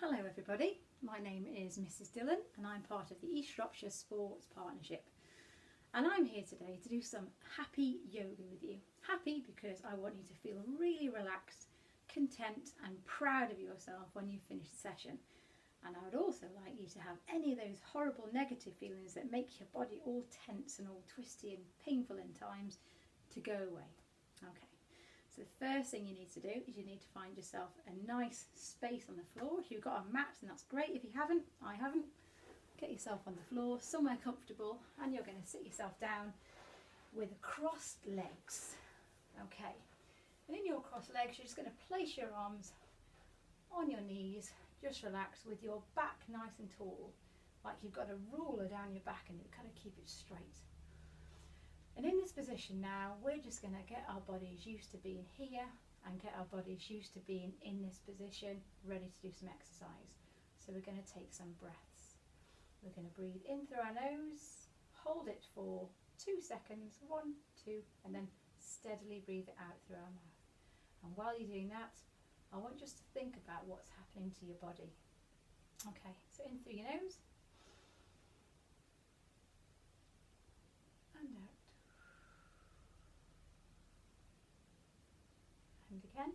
Hello everybody, my name is Mrs Dillon and I'm part of the East Shropshire Sports Partnership, and I'm here today to do some happy yoga with you. Happy because I want you to feel really relaxed, content and proud of yourself when you finish the session. And I would also like you to have any of those horrible negative feelings that make your body all tense and all twisty and painful in times to go away. Okay. So the first thing you need to do is you need to find yourself a nice space on the floor. If you've got a mat, then that's great. If you haven't, I haven't, get yourself on the floor, somewhere comfortable, and you're going to sit yourself down with crossed legs. Okay, and in your crossed legs, you're just going to place your arms on your knees, just relax with your back nice and tall, like you've got a ruler down your back and you kind of keep it straight. And in this position now, we're just going to get our bodies used to being here and get our bodies used to being in this position, ready to do some exercise. So we're going to take some breaths. We're going to breathe in through our nose, hold it for 2 seconds, 1, 2, and then steadily breathe it out through our mouth. And while you're doing that, I want you just to think about what's happening to your body. Okay, so in through your nose, and out. And again.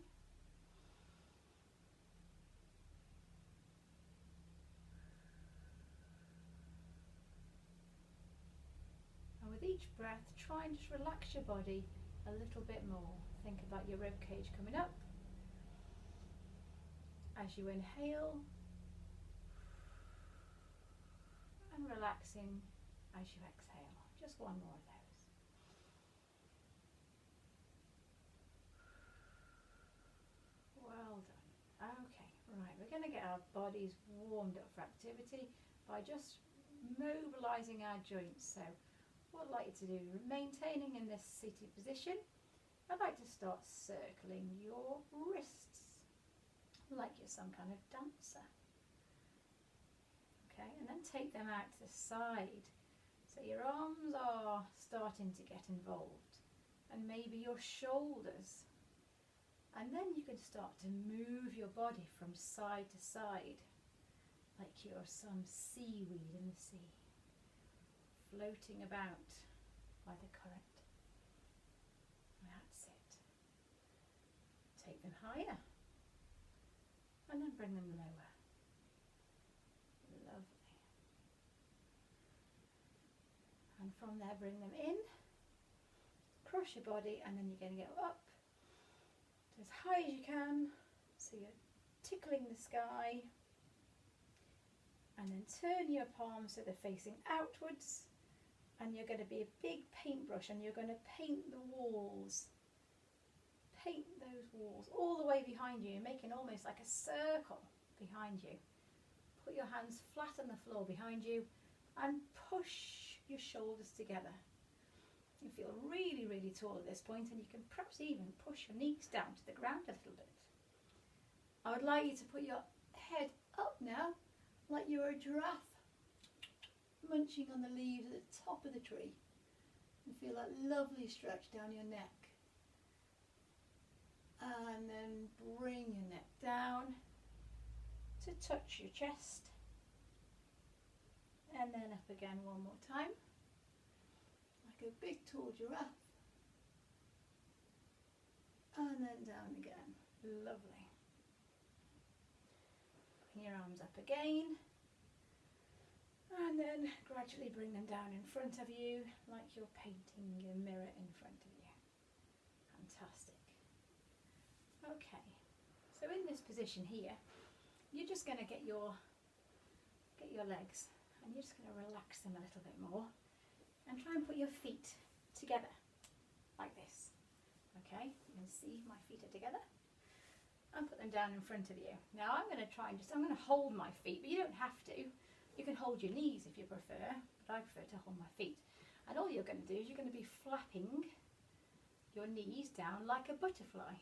And with each breath, try and just relax your body a little bit more. Think about your rib cage coming up. As you inhale, and relaxing as you exhale. Just one more of those. Well done. Okay, right, we're going to get our bodies warmed up for activity by just mobilising our joints. So what I'd like you to do, maintaining in this seated position, I'd like to start circling your wrists like you're some kind of dancer. Okay, and then take them out to the side. So your arms are starting to get involved, and maybe your shoulders. And then you can start to move your body from side to side, like you're some seaweed in the sea, floating about by the current. That's it. Take them higher, and then bring them lower. Lovely. And from there, bring them in, cross your body, and then you're going to go up as high as you can, so you're tickling the sky, and then turn your palms so they're facing outwards, and you're going to be a big paintbrush and you're going to paint the walls. Paint those walls all the way behind you, making almost like a circle behind you. Put your hands flat on the floor behind you and push your shoulders together. You feel really, really tall at this point, and you can perhaps even push your knees down to the ground a little bit. I would like you to put your head up now, like you're a giraffe, munching on the leaves at the top of the tree. And feel that lovely stretch down your neck. And then bring your neck down to touch your chest. And then up again one more time. Like a big tall giraffe, and then down again. Lovely. Bring your arms up again, and then gradually bring them down in front of you like you're painting a mirror in front of you. Fantastic. Okay, so in this position here, you're just going to get your legs, and you're just going to relax them a little bit more. And try and put your feet together, like this. Okay, you can see my feet are together. And put them down in front of you. Now I'm going to I'm going to hold my feet, but you don't have to. You can hold your knees if you prefer, but I prefer to hold my feet. And all you're going to do is you're going to be flapping your knees down like a butterfly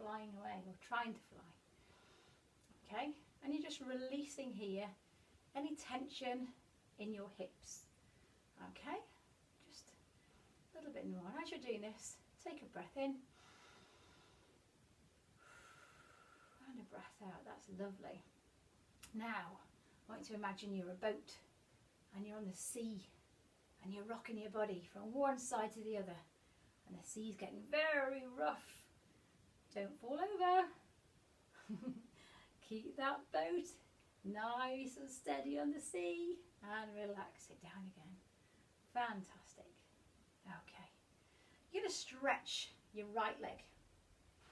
flying away, or trying to fly. Okay, and you're just releasing here any tension in your hips. Okay, just a little bit more. And as you're doing this, take a breath in and a breath out. That's lovely. Now, I want you to imagine you're a boat and you're on the sea and you're rocking your body from one side to the other and the sea's getting very rough. Don't fall over. Keep that boat nice and steady on the sea and relax it down again. Fantastic. Okay. You're going to stretch your right leg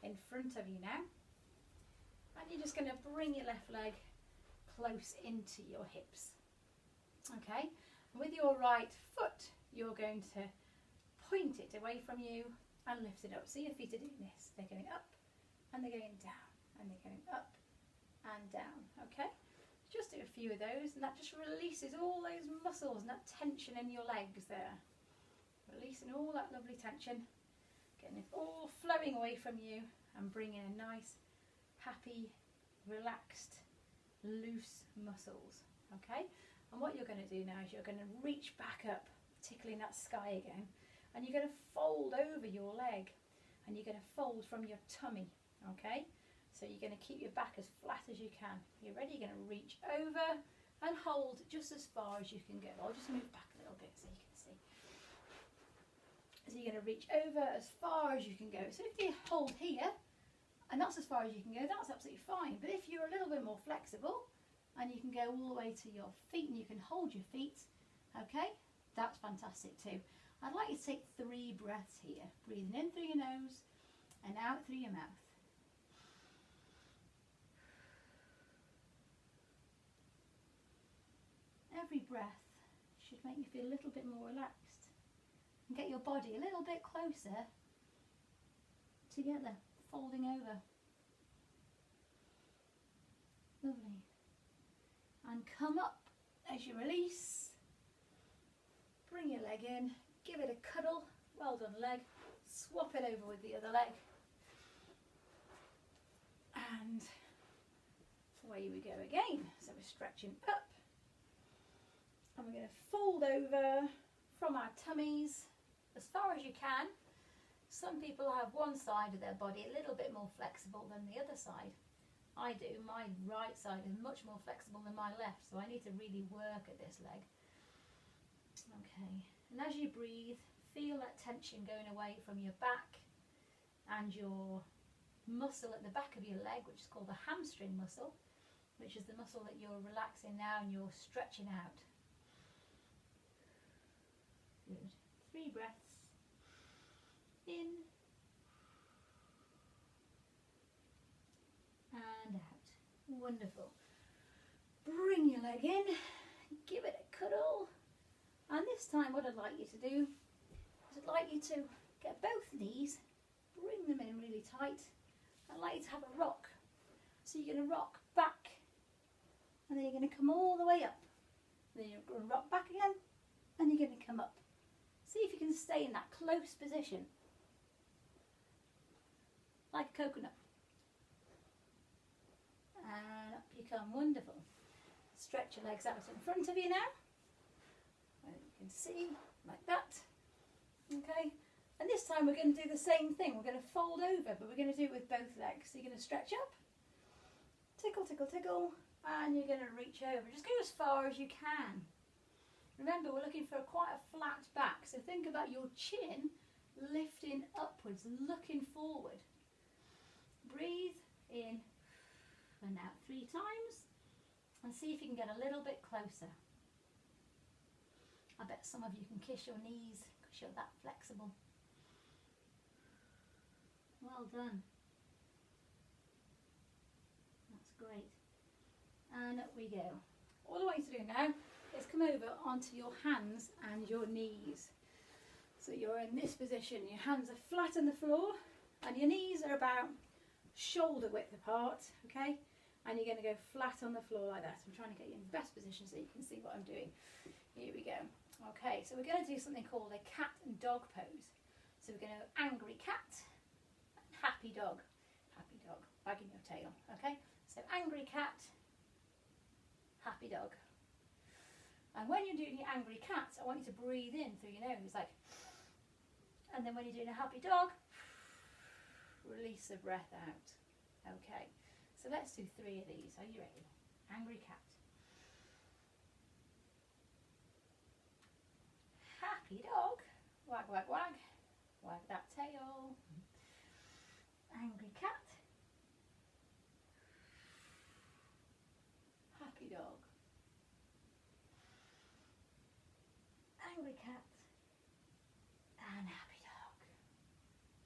in front of you now. And you're just going to bring your left leg close into your hips. Okay. And with your right foot, you're going to point it away from you and lift it up. So your feet are doing this. They're going up and they're going down and they're going up and down. Okay. Just do a few of those and that just releases all those muscles and that tension in your legs there. Releasing all that lovely tension, getting it all flowing away from you and bringing in nice, happy, relaxed, loose muscles. Okay? And what you're going to do now is you're going to reach back up, tickling that sky again, and you're going to fold over your leg and you're going to fold from your tummy. Okay? So you're going to keep your back as flat as you can. You're ready, you're going to reach over and hold just as far as you can go. I'll just move back a little bit so you can see. So you're going to reach over as far as you can go. So if you hold here, and that's as far as you can go, that's absolutely fine. But if you're a little bit more flexible, and you can go all the way to your feet, and you can hold your feet, okay, that's fantastic too. I'd like you to take 3 breaths here. Breathing in through your nose, and out through your mouth. Every breath should make you feel a little bit more relaxed and get your body a little bit closer together, folding over. Lovely. And come up as you release. Bring your leg in, give it a cuddle. Well done, leg. Swap it over with the other leg. And away we go again. So we're stretching up. And we're going to fold over from our tummies as far as you can. Some people have one side of their body a little bit more flexible than the other side. I do. My right side is much more flexible than my left, so I need to really work at this leg. Okay, and as you breathe, feel that tension going away from your back and your muscle at the back of your leg, which is called the hamstring muscle, which is the muscle that you're relaxing now and you're stretching out. Good. 3 breaths in and out. Wonderful. Bring your leg in, give it a cuddle, and this time what I'd like you to do is I'd like you to get both knees, bring them in really tight. I'd like you to have a rock. So you're going to rock back and then you're going to come all the way up. Then you're going to rock back again and you're going to come up. See if you can stay in that close position, like a coconut. And up you come, wonderful. Stretch your legs out in front of you now. And you can see, like that. Okay, and this time we're going to do the same thing. We're going to fold over, but we're going to do it with both legs. So you're going to stretch up, tickle, tickle, tickle, and you're going to reach over. Just go as far as you can. Remember, we're looking for quite a flat back, so think about your chin lifting upwards, looking forward. Breathe in and out 3 times, and see if you can get a little bit closer. I bet some of you can kiss your knees because you're that flexible. Well done. That's great. And up we go. All I want you to do now is come over onto your hands and your knees. So you're in this position, your hands are flat on the floor and your knees are about shoulder width apart, okay? And you're going to go flat on the floor like that. I'm trying to get you in the best position so you can see what I'm doing. Here we go. Okay, so we're going to do something called a cat and dog pose. So we're going to angry cat, happy dog, wagging your tail, okay? So angry cat, happy dog. And when you're doing your angry cat, I want you to breathe in through your nose, like, and then when you're doing a happy dog, release the breath out. Okay, so let's do 3 of these. Are you ready? Angry cat. Happy dog. Wag, wag, wag. Wag that tail. Angry cat. Happy dog. Angry cat. And happy dog.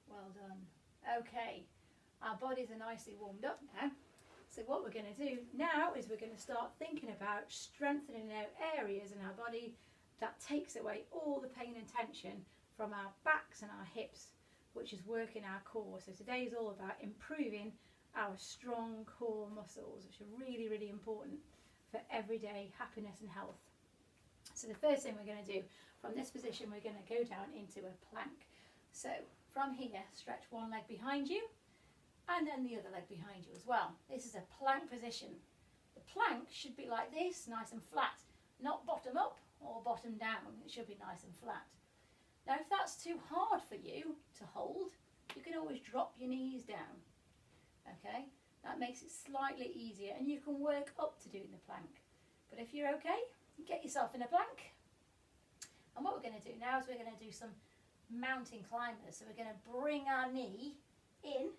Well done. Okay, our bodies are nicely warmed up now. So what we're going to do now is we're going to start thinking about strengthening our areas in our body that takes away all the pain and tension from our backs and our hips, which is working our core. So today is all about improving our strong core muscles, which are really, really important for everyday happiness and health. So the first thing we're going to do, from this position, we're going to go down into a plank. So from here, stretch one leg behind you, and then the other leg behind you as well. This is a plank position. The plank should be like this, nice and flat, not bottom up or bottom down. It should be nice and flat. Now if that's too hard for you to hold, you can always drop your knees down. Okay, that makes it slightly easier, and you can work up to doing the plank. But if you're okay, get yourself in a plank. And what we're going to do now is we're going to do some mountain climbers. So we're going to bring our knee in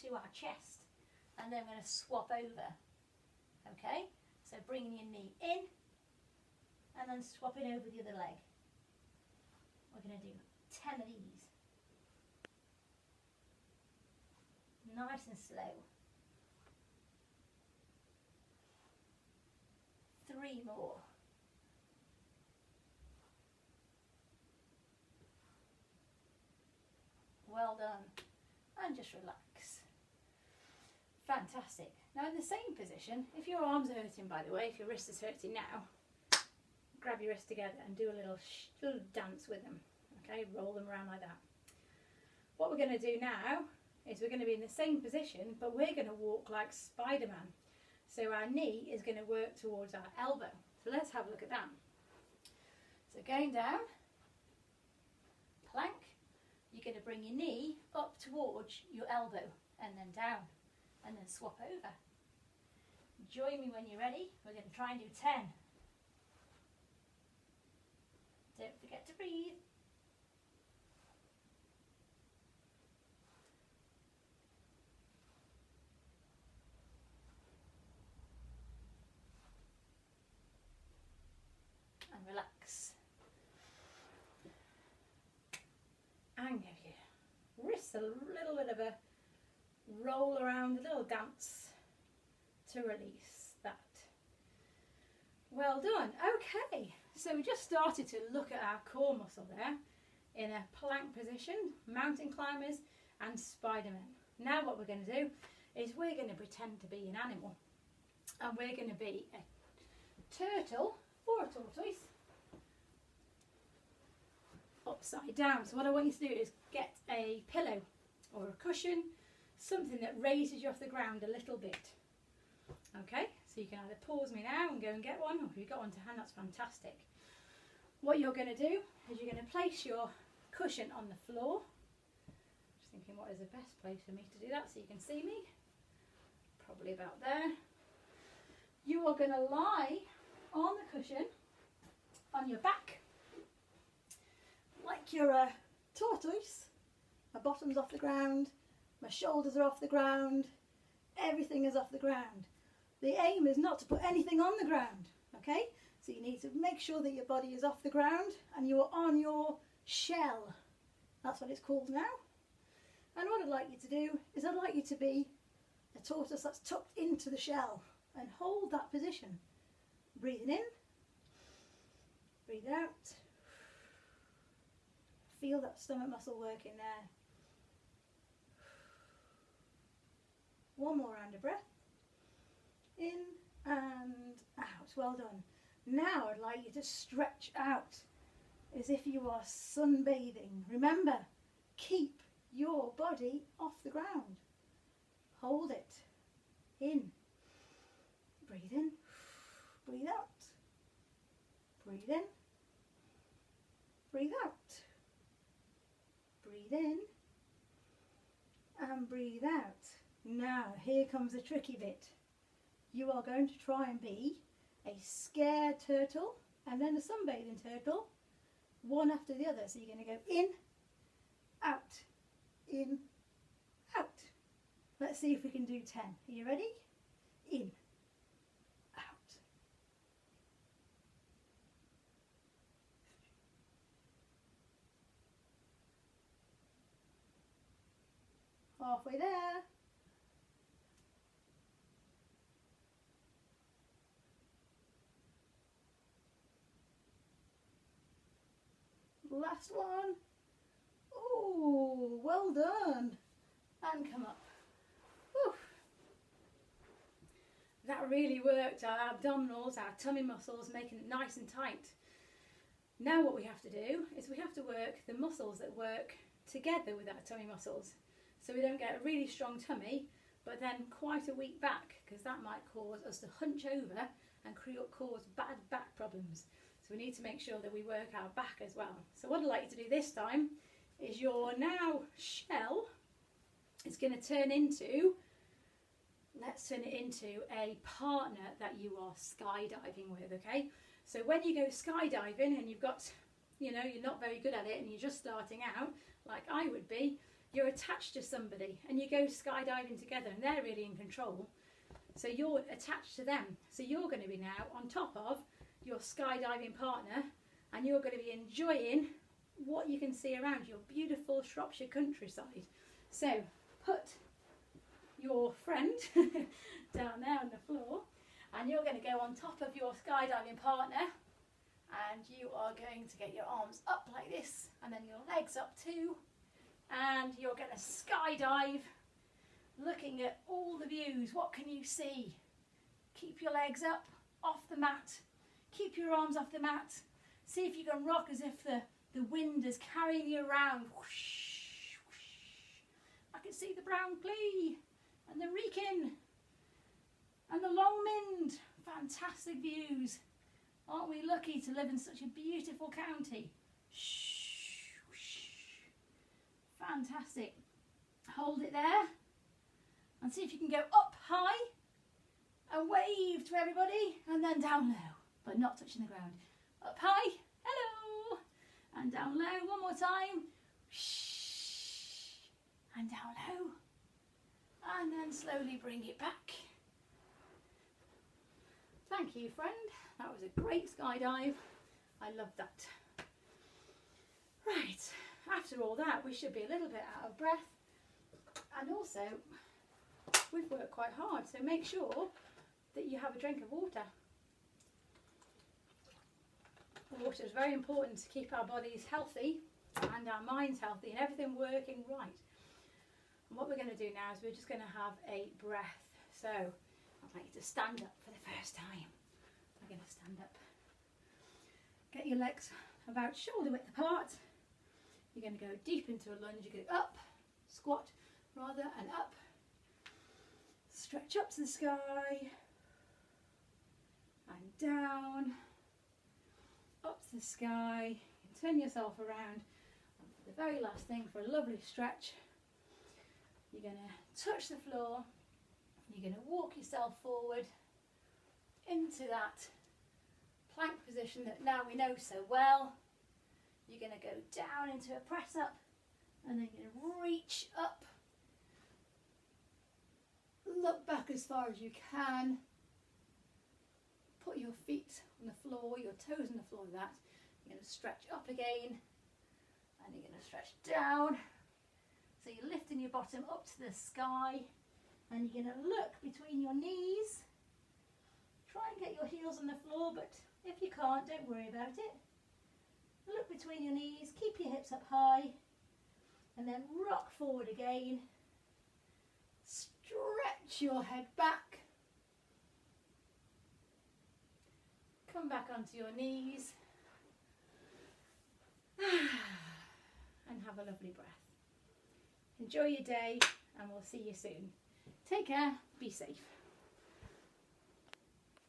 to our chest, and then we're going to swap over. Okay, so bringing your knee in and then swapping over the other leg. We're going to do 10 of these. Nice and slow. 3 more. Well done. And just relax. Fantastic. Now in the same position, if your arms are hurting, by the way, if your wrist is hurting now, grab your wrists together and do a little dance with them. Okay, roll them around like that. What we're going to do now is we're going to be in the same position, but we're going to walk like Spider-Man. So our knee is going to work towards our elbow. So let's have a look at that. So going down, plank, you're going to bring your knee up towards your elbow and then down and then swap over. Join me when you're ready. We're going to try and do 10. Don't forget to breathe. And relax. And give your wrists a little bit of a roll around, a little dance to release that. Well done. Okay, so we just started to look at our core muscle there in a plank position, mountain climbers and Spider-Man. Now what we're going to do is we're going to pretend to be an animal, and we're going to be a turtle or a tortoise upside down. So what I want you to do is get a pillow or a cushion, something that raises you off the ground a little bit. Okay, so you can either pause me now and go and get one, or if you've got one to hand, that's fantastic. What you're going to do is you're going to place your cushion on the floor. Just thinking what is the best place for me to do that so you can see me. Probably about there. You are going to lie on the cushion on your back like you're a tortoise. My bottom's off the ground, my shoulders are off the ground, everything is off the ground. The aim is not to put anything on the ground, okay? So you need to make sure that your body is off the ground and you are on your shell. That's what it's called now. And what I'd like you to do is I'd like you to be a tortoise that's tucked into the shell, and hold that position. Breathing in, breathe out. Feel that stomach muscle working there. One more round of breath. In and out. Well done. Now I'd like you to stretch out as if you are sunbathing. Remember, keep your body off the ground. Hold it. In. Breathe in. Breathe out. Breathe in. Breathe out. Breathe in. And breathe out. Now, here comes the tricky bit. you are going to try and be a scared turtle and then a sunbathing turtle, one after the other. So you're going to go in, out, in, out. Let's see if we can do 10. Are you ready? In, out. Halfway there. Last one. Oh, well done. And come up. Whew. That really worked. Our abdominals, our tummy muscles, making it nice and tight. Now what we have to do is we have to work the muscles that work together with our tummy muscles. So we don't get a really strong tummy, but then quite a weak back, because that might cause us to hunch over and cause bad back problems. So we need to make sure that we work our back as well. So what I'd like you to do this time is your now shell is going to turn into, let's turn it into a partner that you are skydiving with, okay? So when you go skydiving and you've got, you know, you're not very good at it and you're just starting out, like I would be, you're attached to somebody and you go skydiving together and they're really in control. So you're attached to them. So you're going to be now on top of your skydiving partner and you're going to be enjoying what you can see around your beautiful Shropshire countryside. So put your friend down there on the floor and you're going to go on top of your skydiving partner and you are going to get your arms up like this and then your legs up too, and you're going to skydive looking at all the views. What can you see? Keep your legs up off the mat, keep your arms off the mat, see if you can rock as if the wind is carrying you around. Whoosh, whoosh. I can see the brown glee and the Wrekin and the Longmynd. Fantastic views. Aren't we lucky to live in such a beautiful county? Shh, whoosh. Fantastic. Hold it there and see if you can go up high and wave to everybody and then down low, but not touching the ground. Up high, hello, and down low one more time. Shh, and down low, and then slowly bring it back. Thank you, friend. That was a great skydive. I love that. Right, after all that, we should be a little bit out of breath. And also, we've worked quite hard, so make sure that you have a drink of water. Water is very important to keep our bodies healthy and our minds healthy and everything working right. And what we're going to do now is we're just going to have a breath. So I'd like you to stand up for the first time. We're going to stand up. Get your legs about shoulder width apart. You're going to go deep into a lunge. You go up, squat rather, and up. Stretch up to the sky and down, up to the sky. You can turn yourself around. And for the very last thing, for a lovely stretch, you're going to touch the floor. You're going to walk yourself forward into that plank position that now we know so well. You're going to go down into a press up and then you're going to reach up. Look back as far as you can. Put your feet on the floor, your toes on the floor like that. You're going to stretch up again and you're going to stretch down. So you're lifting your bottom up to the sky and you're going to look between your knees. Try and get your heels on the floor, but if you can't, don't worry about it. Look between your knees, keep your hips up high and then rock forward again. Stretch your head back. Come back onto your knees and have a lovely breath. Enjoy your day and we'll see you soon. Take care, be safe.